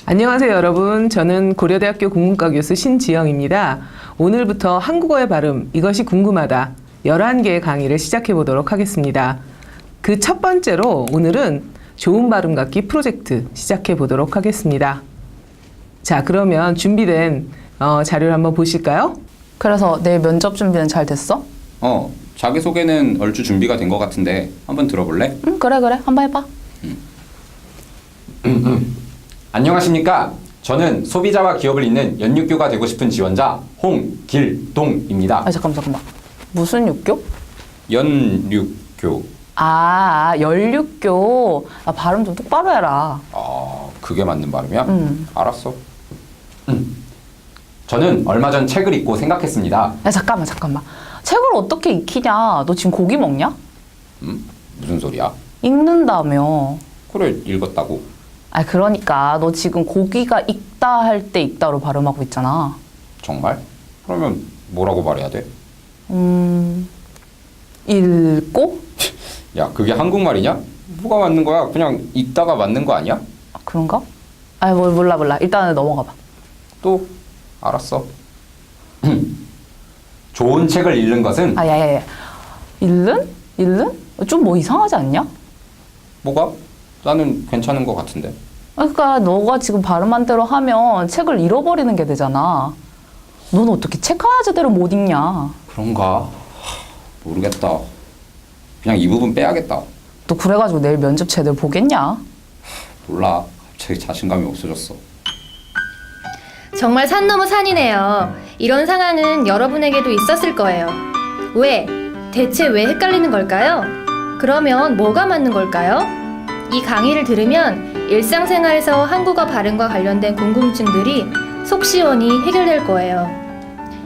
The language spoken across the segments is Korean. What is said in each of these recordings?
안녕하세요, 여러분. 저는 고려대학교 국문과 교수 신지영입니다. 오늘부터 한국어의 발음, 이것이 궁금하다. 11개의 강의를 시작해 보도록 하겠습니다. 그 첫 번째로 오늘은 좋은 발음 갖기 프로젝트 시작해 보도록 하겠습니다. 자, 그러면 준비된 자료를 한번 보실까요? 그래서 내일 면접 준비는 잘 됐어? 자기소개는 얼추 준비가 된 것 같은데 한번 들어볼래? 응, 그래. 한번 해봐. 안녕하십니까. 저는 소비자와 기업을 잇는 연육교가 되고 싶은 지원자 홍길동입니다. 잠깐만. 무슨 육교? 연육교. 연육교. 발음 좀 똑바로 해라. 그게 맞는 발음이야? 알았어. 저는 얼마 전 책을 읽고 생각했습니다. 잠깐만. 책을 어떻게 익히냐? 너 지금 고기 먹냐? 무슨 소리야? 읽는다며. 그래, 읽었다고. 그러니까 너 지금 고기가 익다 할 때 익다로 발음하고 있잖아. 정말? 그러면 뭐라고 말해야 돼? 읽고? 야, 그게 한국말이냐? 뭐가 맞는 거야? 그냥 읽다가 맞는 거 아니야? 그런가? 몰라. 일단은 넘어가 봐. 또? 알았어. 좋은 책을 읽는 것은 야. 읽는? 좀 뭐 이상하지 않냐? 뭐가? 나는 괜찮은 것 같은데. 그러니까 너가 지금 발음한 대로 하면 책을 잃어버리는 게 되잖아. 넌 어떻게 책 하나 제대로 못 읽냐? 그런가? 모르겠다. 그냥 이 부분 빼야겠다. 너 그래가지고 내일 면접 제대로 보겠냐? 몰라. 갑자기 자신감이 없어졌어. 정말 산 넘어 산이네요. 이런 상황은 여러분에게도 있었을 거예요. 왜? 대체 왜 헷갈리는 걸까요? 그러면 뭐가 맞는 걸까요? 이 강의를 들으면 일상생활에서 한국어 발음과 관련된 궁금증들이 속 시원히 해결될 거예요.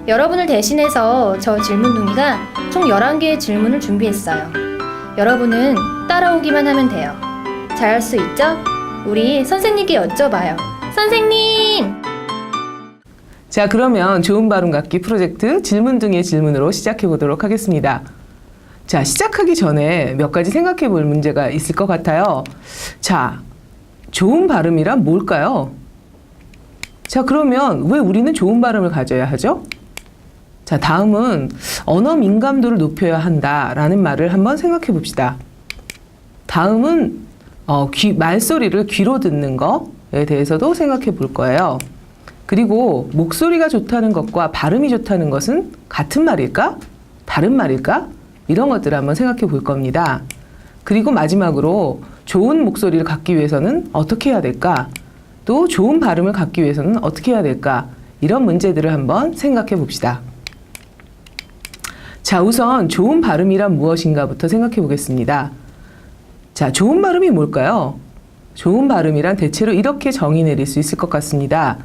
여러분을 대신해서 저 질문둥이가 총 11개의 질문을 준비했어요. 여러분은 따라오기만 하면 돼요. 잘할 수 있죠? 우리 선생님께 여쭤봐요. 선생님! 자, 그러면 좋은 발음 갖기 프로젝트 질문둥이의 질문으로 시작해 보도록 하겠습니다. 자, 시작하기 전에 몇 가지 생각해 볼 문제가 있을 것 같아요. 자, 좋은 발음이란 뭘까요? 자, 그러면 왜 우리는 좋은 발음을 가져야 하죠? 자, 다음은 언어 민감도를 높여야 한다라는 말을 한번 생각해 봅시다. 다음은 말소리를 귀로 듣는 것에 대해서도 생각해 볼 거예요. 그리고 목소리가 좋다는 것과 발음이 좋다는 것은 같은 말일까? 다른 말일까? 이런 것들을 한번 생각해 볼 겁니다. 그리고 마지막으로 좋은 목소리를 갖기 위해서는 어떻게 해야 될까? 또 좋은 발음을 갖기 위해서는 어떻게 해야 될까? 이런 문제들을 한번 생각해 봅시다. 자, 우선 좋은 발음이란 무엇인가부터 생각해 보겠습니다. 자, 좋은 발음이 뭘까요? 좋은 발음이란 대체로 이렇게 정의 내릴 수 있을 것 같습니다.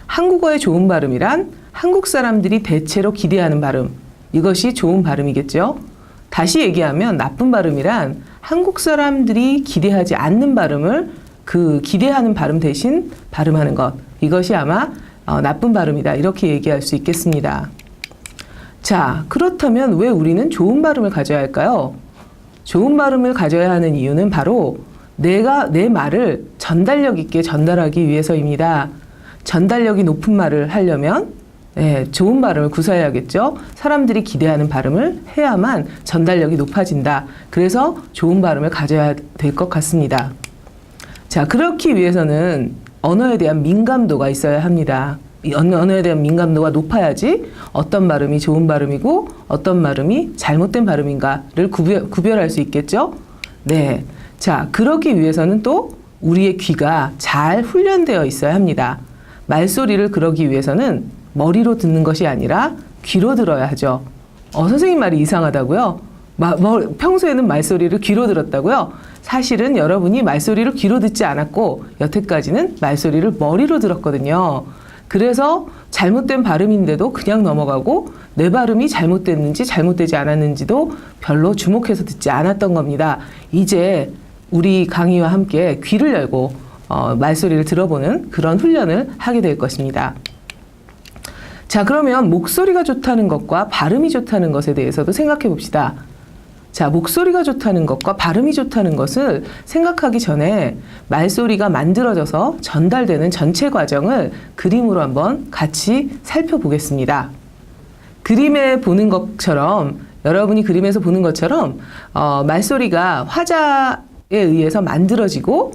한국어의 좋은 발음이란 한국 사람들이 대체로 기대하는 발음. 이것이 좋은 발음이겠죠? 다시 얘기하면 나쁜 발음이란 한국 사람들이 기대하지 않는 발음을 그 기대하는 발음 대신 발음하는 것. 이것이 아마 나쁜 발음이다. 이렇게 얘기할 수 있겠습니다. 자, 그렇다면 왜 우리는 좋은 발음을 가져야 할까요? 좋은 발음을 가져야 하는 이유는 바로 내가 내 말을 전달력 있게 전달하기 위해서입니다. 전달력이 높은 말을 하려면 좋은 발음을 구사해야겠죠. 사람들이 기대하는 발음을 해야만 전달력이 높아진다. 그래서 좋은 발음을 가져야 될 것 같습니다. 자, 그렇기 위해서는 언어에 대한 민감도가 있어야 합니다. 이 언어에 대한 민감도가 높아야지 어떤 발음이 좋은 발음이고 어떤 발음이 잘못된 발음인가를 구별할 수 있겠죠. 네. 자, 그러기 위해서는 또 우리의 귀가 잘 훈련되어 있어야 합니다. 말소리를 그러기 위해서는 머리로 듣는 것이 아니라 귀로 들어야 하죠. 선생님 말이 이상하다고요? 평소에는 말소리를 귀로 들었다고요? 사실은 여러분이 말소리를 귀로 듣지 않았고 여태까지는 말소리를 머리로 들었거든요. 그래서 잘못된 발음인데도 그냥 넘어가고 내 발음이 잘못됐는지 잘못되지 않았는지도 별로 주목해서 듣지 않았던 겁니다. 이제 우리 강의와 함께 귀를 열고 말소리를 들어보는 그런 훈련을 하게 될 것입니다. 자, 그러면 목소리가 좋다는 것과 발음이 좋다는 것에 대해서도 생각해 봅시다. 자, 목소리가 좋다는 것과 발음이 좋다는 것을 생각하기 전에 말소리가 만들어져서 전달되는 전체 과정을 그림으로 한번 같이 살펴보겠습니다. 그림에 보는 것처럼, 여러분이 그림에서 보는 것처럼 말소리가 화자에 의해서 만들어지고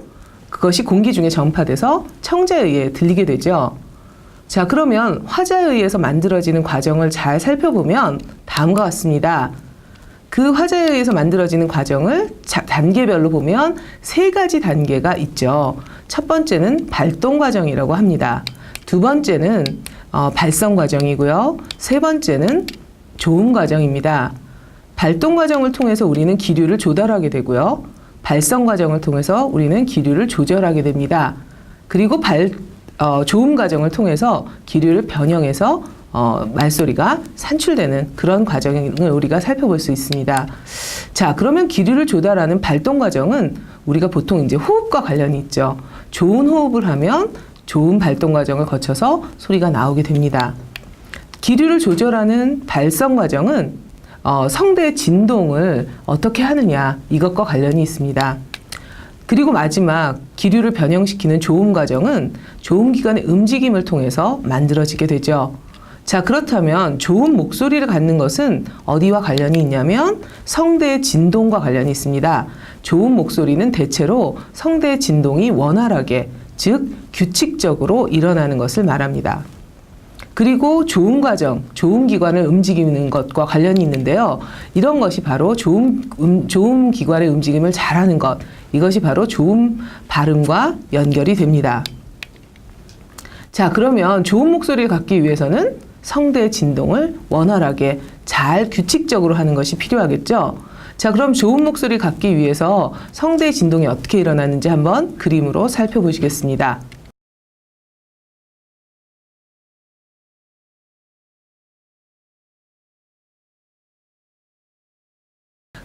그것이 공기 중에 전파돼서 청자에 의해 들리게 되죠. 자, 그러면 화자에 의해서 만들어지는 과정을 잘 살펴보면 다음과 같습니다. 그 화자에 의해서 만들어지는 과정을 단계별로 보면 3가지 단계가 있죠. 첫 번째는 발동 과정이라고 합니다. 두 번째는 발성 과정이고요. 세 번째는 조음 과정입니다. 발동 과정을 통해서 우리는 기류를 조달하게 되고요. 발성 과정을 통해서 우리는 기류를 조절하게 됩니다. 그리고 조음 과정을 통해서 기류를 변형해서 말소리가 산출되는 그런 과정을 우리가 살펴볼 수 있습니다. 자, 그러면 기류를 조달하는 발동 과정은 우리가 보통 이제 호흡과 관련이 있죠. 좋은 호흡을 하면 좋은 발동 과정을 거쳐서 소리가 나오게 됩니다. 기류를 조절하는 발성 과정은 성대의 진동을 어떻게 하느냐, 이것과 관련이 있습니다. 그리고 마지막 기류를 변형시키는 조음 과정은 조음기관의 움직임을 통해서 만들어지게 되죠. 자, 그렇다면 좋은 목소리를 갖는 것은 어디와 관련이 있냐면 성대의 진동과 관련이 있습니다. 좋은 목소리는 대체로 성대의 진동이 원활하게, 즉 규칙적으로 일어나는 것을 말합니다. 그리고 조음 과정, 조음 기관을 움직이는 것과 관련이 있는데요. 이런 것이 바로 조음 기관의 움직임을 잘하는 것, 이것이 바로 조음 발음과 연결이 됩니다. 자, 그러면 좋은 목소리를 갖기 위해서는 성대의 진동을 원활하게 잘 규칙적으로 하는 것이 필요하겠죠. 자, 그럼 좋은 목소리를 갖기 위해서 성대의 진동이 어떻게 일어나는지 한번 그림으로 살펴보시겠습니다.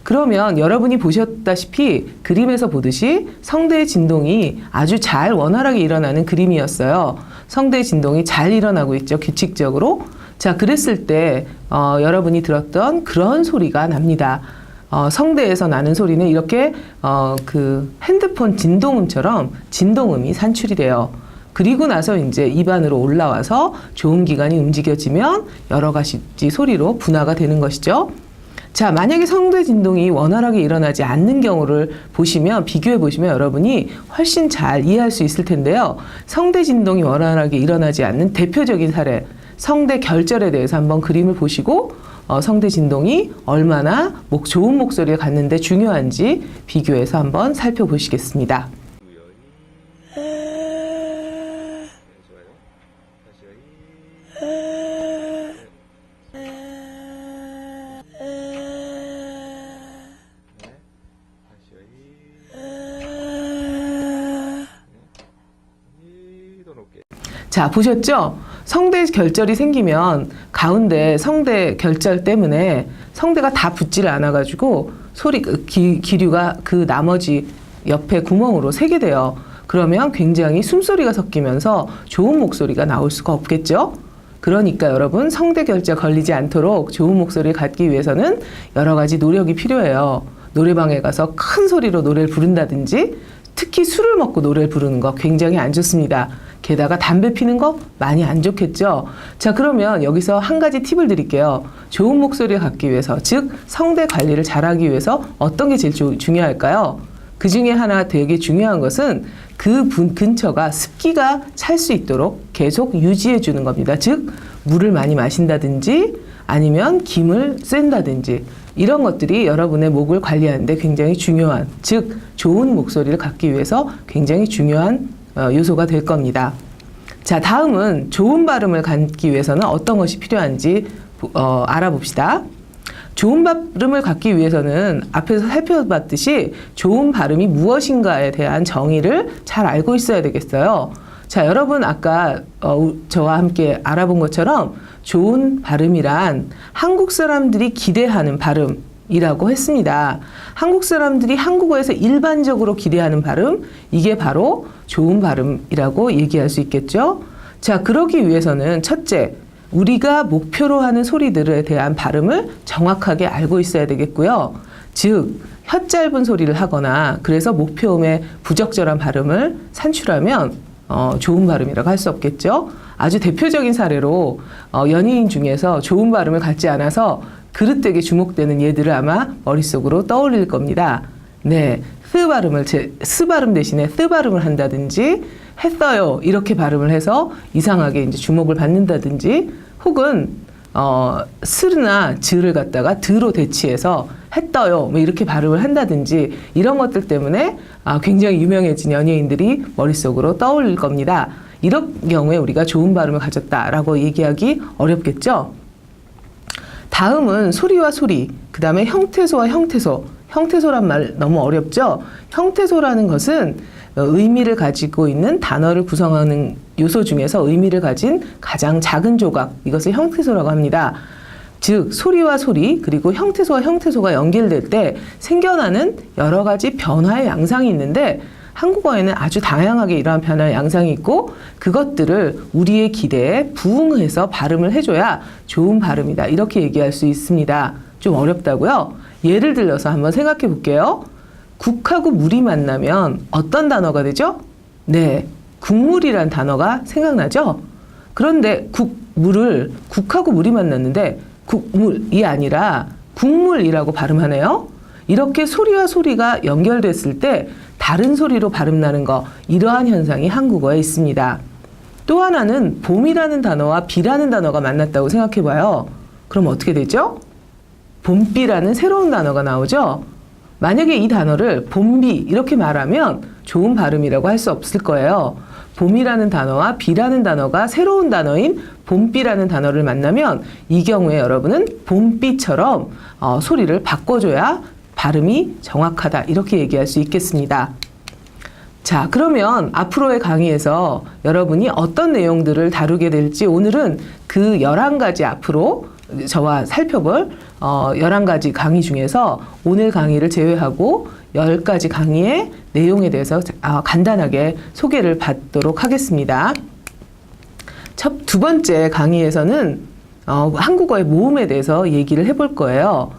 그러면 여러분이 보셨다시피 그림에서 보듯이 성대의 진동이 아주 잘 원활하게 일어나는 그림이었어요. 성대의 진동이 잘 일어나고 있죠. 규칙적으로. 자, 그랬을 때 여러분이 들었던 그런 소리가 납니다. 성대에서 나는 소리는 이렇게 그 핸드폰 진동음처럼 진동음이 산출이 돼요. 그리고 나서 이제 입안으로 올라와서 조음기관이 움직여지면 여러 가지 소리로 분화가 되는 것이죠. 자, 만약에 성대 진동이 원활하게 일어나지 않는 경우를 비교해 보시면 여러분이 훨씬 잘 이해할 수 있을 텐데요. 성대 진동이 원활하게 일어나지 않는 대표적인 사례, 성대 결절에 대해서 한번 그림을 보시고 성대 진동이 얼마나 좋은 목소리를 갖는데 중요한지 비교해서 한번 살펴보시겠습니다. 자, 보셨죠? 성대 결절이 생기면 가운데 성대 결절 때문에 성대가 다 붙지를 않아가지고 기류가 그 나머지 옆에 구멍으로 새게 돼요. 그러면 굉장히 숨소리가 섞이면서 좋은 목소리가 나올 수가 없겠죠? 그러니까 여러분, 성대 결절 걸리지 않도록 좋은 목소리를 갖기 위해서는 여러 가지 노력이 필요해요. 노래방에 가서 큰 소리로 노래를 부른다든지, 특히 술을 먹고 노래를 부르는 거 굉장히 안 좋습니다. 게다가 담배 피는 거 많이 안 좋겠죠. 자, 그러면 여기서 한 가지 팁을 드릴게요. 좋은 목소리를 갖기 위해서, 즉 성대 관리를 잘하기 위해서 어떤 게 제일 중요할까요? 그 중에 하나 되게 중요한 것은 그 근처가 습기가 찰 수 있도록 계속 유지해 주는 겁니다. 즉 물을 많이 마신다든지 아니면 김을 쐰다든지 이런 것들이 여러분의 목을 관리하는 데 굉장히 중요한, 즉 좋은 목소리를 갖기 위해서 굉장히 중요한 요소가 될 겁니다. 자, 다음은 좋은 발음을 갖기 위해서는 어떤 것이 필요한지 알아봅시다. 좋은 발음을 갖기 위해서는 앞에서 살펴봤듯이 좋은 발음이 무엇인가에 대한 정의를 잘 알고 있어야 되겠어요. 자, 여러분 아까 저와 함께 알아본 것처럼 좋은 발음이란 한국 사람들이 기대하는 발음이라고 했습니다. 한국 사람들이 한국어에서 일반적으로 기대하는 발음, 이게 바로 좋은 발음이라고 얘기할 수 있겠죠. 자, 그러기 위해서는 첫째, 우리가 목표로 하는 소리들에 대한 발음을 정확하게 알고 있어야 되겠고요. 즉 혀 짧은 소리를 하거나 그래서 목표음의 부적절한 발음을 산출하면 좋은 발음이라고 할 수 없겠죠. 아주 대표적인 사례로 연예인 중에서 좋은 발음을 갖지 않아서 그릇되게 주목되는 예들을 아마 머릿속으로 떠올릴 겁니다. 네, 스 발음 대신에 쓰 발음을 한다든지 했어요 이렇게 발음을 해서 이상하게 이제 주목을 받는다든지 혹은 스나 즈를 갖다가 드로 대치해서 했어요 뭐 이렇게 발음을 한다든지 이런 것들 때문에 굉장히 유명해진 연예인들이 머릿속으로 떠올릴 겁니다. 이런 경우에 우리가 좋은 발음을 가졌다라고 얘기하기 어렵겠죠. 다음은 소리와 소리, 그 다음에 형태소와 형태소. 형태소란 말 너무 어렵죠? 형태소라는 것은 의미를 가지고 있는 단어를 구성하는 요소 중에서 의미를 가진 가장 작은 조각, 이것을 형태소라고 합니다. 즉 소리와 소리 그리고 형태소와 형태소가 연결될 때 생겨나는 여러 가지 변화의 양상이 있는데 한국어에는 아주 다양하게 이러한 변화의 양상이 있고 그것들을 우리의 기대에 부응해서 발음을 해줘야 좋은 발음이다 이렇게 얘기할 수 있습니다. 좀 어렵다고요? 예를 들어서 한번 생각해 볼게요. 국하고 물이 만나면 어떤 단어가 되죠? 네, 국물이란 단어가 생각나죠? 그런데 국하고 물이 만났는데 국물이 아니라 국물이라고 발음하네요. 이렇게 소리와 소리가 연결됐을 때 다른 소리로 발음나는 거, 이러한 현상이 한국어에 있습니다. 또 하나는 봄이라는 단어와 비라는 단어가 만났다고 생각해봐요. 그럼 어떻게 되죠? 봄비라는 새로운 단어가 나오죠? 만약에 이 단어를 봄비 이렇게 말하면 좋은 발음이라고 할 수 없을 거예요. 봄이라는 단어와 비라는 단어가 새로운 단어인 봄비라는 단어를 만나면 이 경우에 여러분은 봄비처럼 소리를 바꿔줘야 발음이 정확하다 이렇게 얘기할 수 있겠습니다. 자, 그러면 앞으로의 강의에서 여러분이 어떤 내용들을 다루게 될지 오늘은 그 11가지 앞으로 저와 살펴볼 11가지 강의 중에서 오늘 강의를 제외하고 10가지 강의의 내용에 대해서 간단하게 소개를 받도록 하겠습니다. 두 번째 강의에서는 한국어의 모음에 대해서 얘기를 해볼 거예요.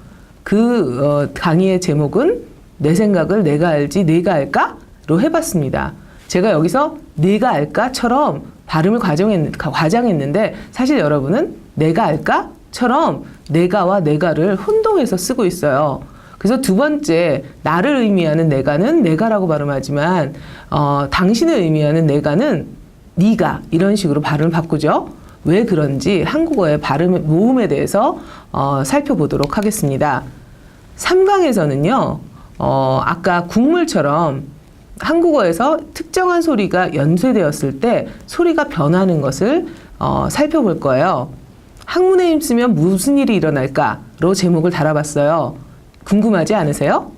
그 강의의 제목은 내 생각을 내가 알지 내가 알까로 해봤습니다. 제가 여기서 내가 알까처럼 발음을 과장했는데 사실 여러분은 내가 알까처럼 내가와 내가를 혼동해서 쓰고 있어요. 그래서 두 번째 나를 의미하는 내가는 내가라고 발음하지만 당신을 의미하는 내가는 네가 이런 식으로 발음을 바꾸죠. 왜 그런지 한국어의 발음 모음에 대해서 살펴보도록 하겠습니다. 3강에서는요. 아까 국물처럼 한국어에서 특정한 소리가 연쇄되었을 때 소리가 변하는 것을 살펴볼 거예요. 학문에 힘쓰면 무슨 일이 일어날까로 제목을 달아봤어요. 궁금하지 않으세요?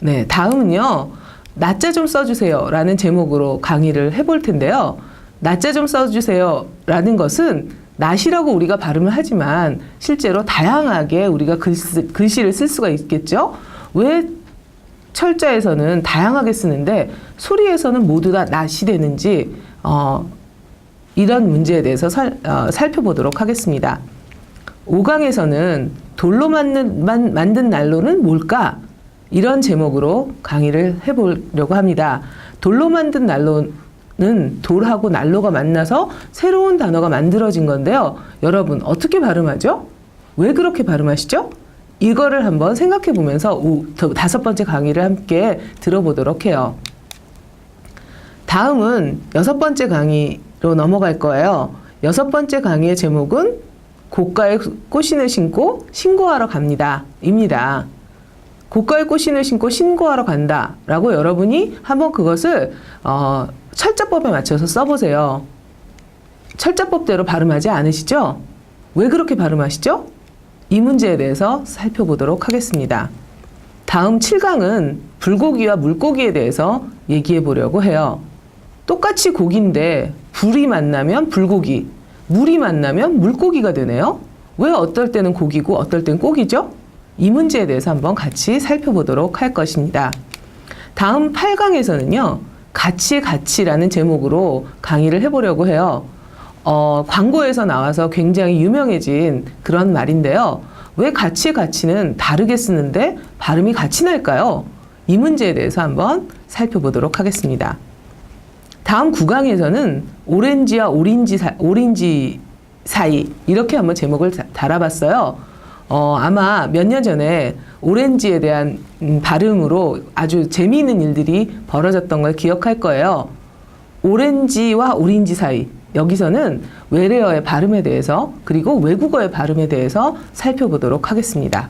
네, 다음은요. 낮자 좀 써주세요 라는 제목으로 강의를 해볼 텐데요. 낮자 좀 써주세요 라는 것은 낮이라고 우리가 발음을 하지만 실제로 다양하게 우리가 글씨를 쓸 수가 있겠죠. 왜 철자에서는 다양하게 쓰는데 소리에서는 모두 다 낮이 되는지 이런 문제에 대해서 살펴보도록 하겠습니다. 5강에서는 돌로 만든 난로는 뭘까? 이런 제목으로 강의를 해보려고 합니다. 돌로 만든 난로는 돌하고 난로가 만나서 새로운 단어가 만들어진 건데요. 여러분 어떻게 발음하죠? 왜 그렇게 발음하시죠? 이거를 한번 생각해 보면서 5번째 강의를 함께 들어보도록 해요. 다음은 6번째 강의로 넘어갈 거예요. 6번째 강의의 제목은 고가의 꽃신을 신고 신고하러 갑니다. 입니다. 고가의 꽃신을 신고 신고하러 간다 라고 여러분이 한번 그것을 철자법에 맞춰서 써보세요. 철자법대로 발음하지 않으시죠? 왜 그렇게 발음하시죠? 이 문제에 대해서 살펴보도록 하겠습니다. 다음 7강은 불고기와 물고기에 대해서 얘기해 보려고 해요. 똑같이 고기인데 불이 만나면 불고기, 물이 만나면 물고기가 되네요. 왜 어떨 때는 고기고 어떨 때는 고기죠? 이 문제에 대해서 한번 같이 살펴보도록 할 것입니다. 다음 8강에서는요. 가치라는 제목으로 강의를 해보려고 해요. 광고에서 나와서 굉장히 유명해진 그런 말인데요. 왜 가치의 가치는 다르게 쓰는데 발음이 같이 날까요? 이 문제에 대해서 한번 살펴보도록 하겠습니다. 다음 9강에서는 오렌지와 오렌지 사이 이렇게 한번 제목을 달아봤어요. 아마 몇 년 전에 오렌지에 대한 발음으로 아주 재미있는 일들이 벌어졌던 걸 기억할 거예요. 오렌지와 오렌지 사이. 여기서는 외래어의 발음에 대해서 그리고 외국어의 발음에 대해서 살펴보도록 하겠습니다.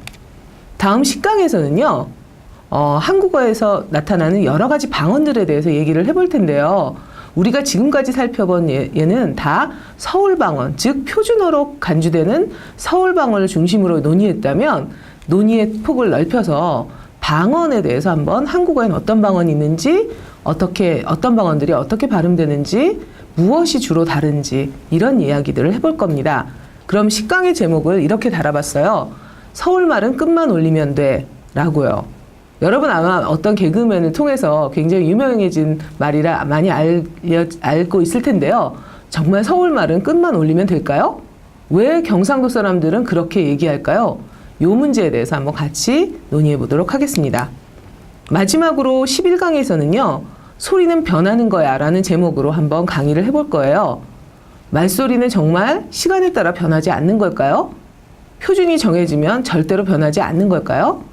다음 10강에서는요. 한국어에서 나타나는 여러 가지 방언들에 대해서 얘기를 해볼 텐데요. 우리가 지금까지 살펴본 예는 다 서울방언, 즉 표준어로 간주되는 서울방언을 중심으로 논의했다면 논의의 폭을 넓혀서 방언에 대해서 한번 한국어에는 어떤 방언이 있는지, 어떤 방언들이 어떻게 발음되는지, 무엇이 주로 다른지 이런 이야기들을 해볼 겁니다. 그럼 10강의 제목을 이렇게 달아봤어요. 서울말은 끝만 올리면 돼 라고요. 여러분 아마 어떤 개그맨을 통해서 굉장히 유명해진 말이라 많이 알고 있을 텐데요. 정말 서울말은 끝만 올리면 될까요? 왜 경상도 사람들은 그렇게 얘기할까요? 이 문제에 대해서 한번 같이 논의해 보도록 하겠습니다. 마지막으로 11강에서는요. 소리는 변하는 거야 라는 제목으로 한번 강의를 해볼 거예요. 말소리는 정말 시간에 따라 변하지 않는 걸까요? 표준이 정해지면 절대로 변하지 않는 걸까요?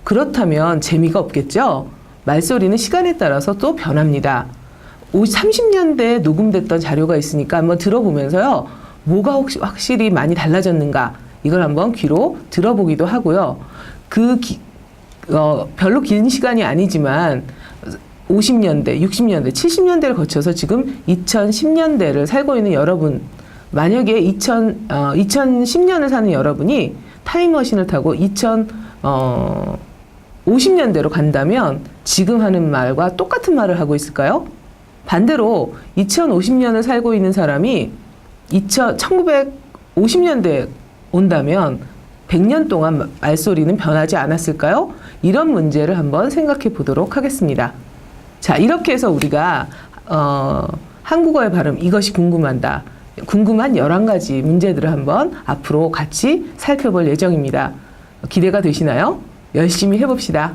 그렇다면 재미가 없겠죠? 말소리는 시간에 따라서 또 변합니다. 30년대에 녹음됐던 자료가 있으니까 한번 들어보면서요. 뭐가 확실히 많이 달라졌는가 이걸 한번 귀로 들어보기도 하고요. 별로 긴 시간이 아니지만 50년대, 60년대, 70년대를 거쳐서 지금 2010년대를 살고 있는 여러분, 만약에 2010년을 사는 여러분이 타임머신을 타고 50년대로 간다면 지금 하는 말과 똑같은 말을 하고 있을까요? 반대로 2050년을 살고 있는 사람이 1950년대에 온다면 100년 동안 말소리는 변하지 않았을까요? 이런 문제를 한번 생각해 보도록 하겠습니다. 자, 이렇게 해서 우리가 한국어의 발음 이것이 궁금한 11가지 문제들을 한번 앞으로 같이 살펴볼 예정입니다. 기대가 되시나요? 열심히 해봅시다.